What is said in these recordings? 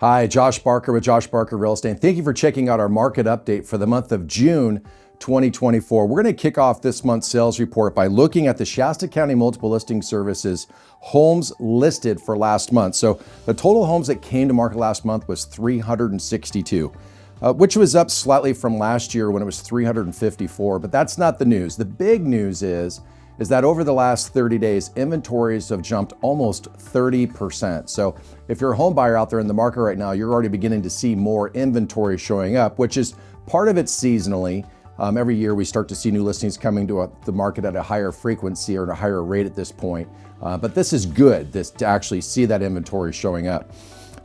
Hi, Josh Barker with Josh Barker Real Estate. Thank you for checking out our market update for the month of June 2024. We're going to kick off this month's sales report by looking at the Shasta County Multiple Listing Services homes listed for last month. So the total homes that came to market last month was 362, which was up slightly from last year when it was 354, but that's not the news. The big news is that over the last 30 days, inventories have jumped almost 30%. So if you're a home buyer out there in the market right now, you're already beginning to see more inventory showing up, which is part of it seasonally. Every year we start to see new listings coming to the market at a higher frequency or at a higher rate at this point. But this is good, to actually see that inventory showing up.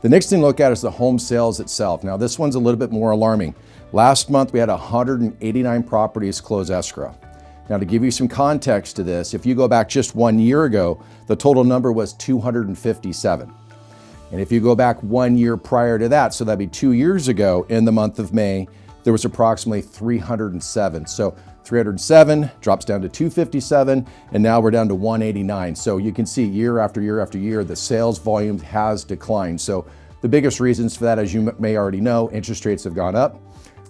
The next thing to look at is the home sales itself. Now this one's a little bit more alarming. Last month we had 189 properties close escrow. Now, to give you some context to this, if you go back just 1 year ago, the total number was 257. And if you go back 1 year prior to that, so that'd be 2 years ago in the month of May, there was approximately 307. So 307 drops down to 257, and now we're down to 189. So you can see year after year after year, the sales volume has declined. So the biggest reasons for that, as you may already know, interest rates have gone up.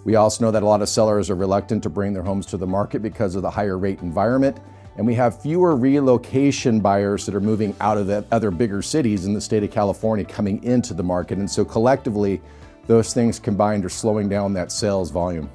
We also know that a lot of sellers are reluctant to bring their homes to the market because of the higher rate environment. And we have fewer relocation buyers that are moving out of the other bigger cities in the state of California coming into the market. And so collectively, those things combined are slowing down that sales volume.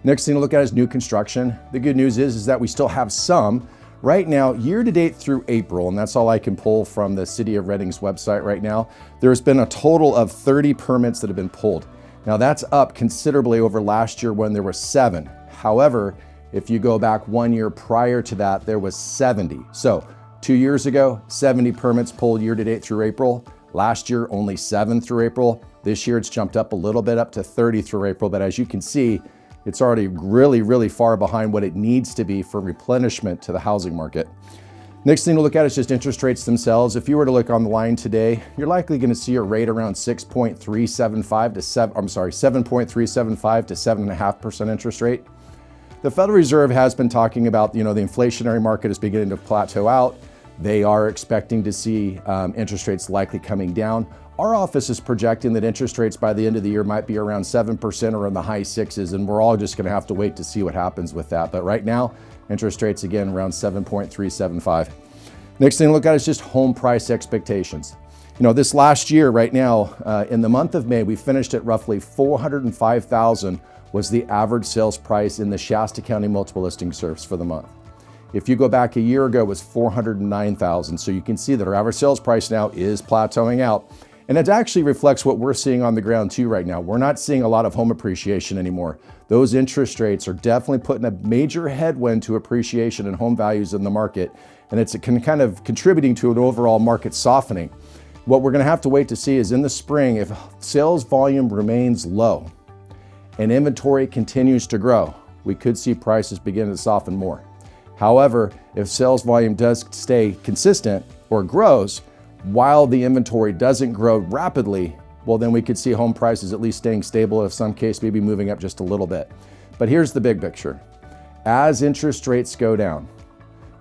Next thing to look at is new construction. The good news is that we still have some. Right now, year to date through April, and that's all I can pull from the City of Redding's website right now, there's been a total of 30 permits that have been pulled. Now that's up considerably over last year when there were 7. However, if you go back 1 year prior to that, there was 70. So 2 years ago, 70 permits pulled year to date through April. Last year, only 7 through April. This year, it's jumped up a little bit, up to 30 through April. But as you can see, it's already really far behind what it needs to be for replenishment to the housing market. Next thing to look at is just interest rates themselves. If you were to look on the line today, you're likely going to see a rate around 7.375 to 7.5% interest rate. The Federal Reserve has been talking about, the inflationary market is beginning to plateau out. They are expecting to see interest rates likely coming down. Our office is projecting that interest rates by the end of the year might be around 7% or in the high 6s, and we're all just going to have to wait to see what happens with that. But right now, interest rates again around 7.375. Next thing to look at is just home price expectations. This last year right now, in the month of May, we finished at roughly $405,000 was the average sales price in the Shasta County Multiple Listing Service for the month. If you go back a year ago, it was $409,000. So you can see that our average sales price now is plateauing out. And it actually reflects what we're seeing on the ground too right now. We're not seeing a lot of home appreciation anymore. Those interest rates are definitely putting a major headwind to appreciation in home values in the market. And it's kind of contributing to an overall market softening. What we're going to have to wait to see is in the spring, if sales volume remains low and inventory continues to grow, we could see prices begin to soften more. However, if sales volume does stay consistent or grows, while the inventory doesn't grow rapidly, well, then we could see home prices at least staying stable, in some case, maybe moving up just a little bit. But here's the big picture. As interest rates go down,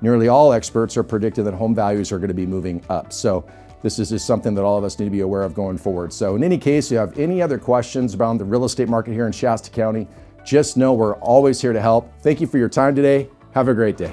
nearly all experts are predicting that home values are going to be moving up. So this is just something that all of us need to be aware of going forward. So in any case, if you have any other questions about the real estate market here in Shasta County, just know we're always here to help. Thank you for your time today. Have a great day.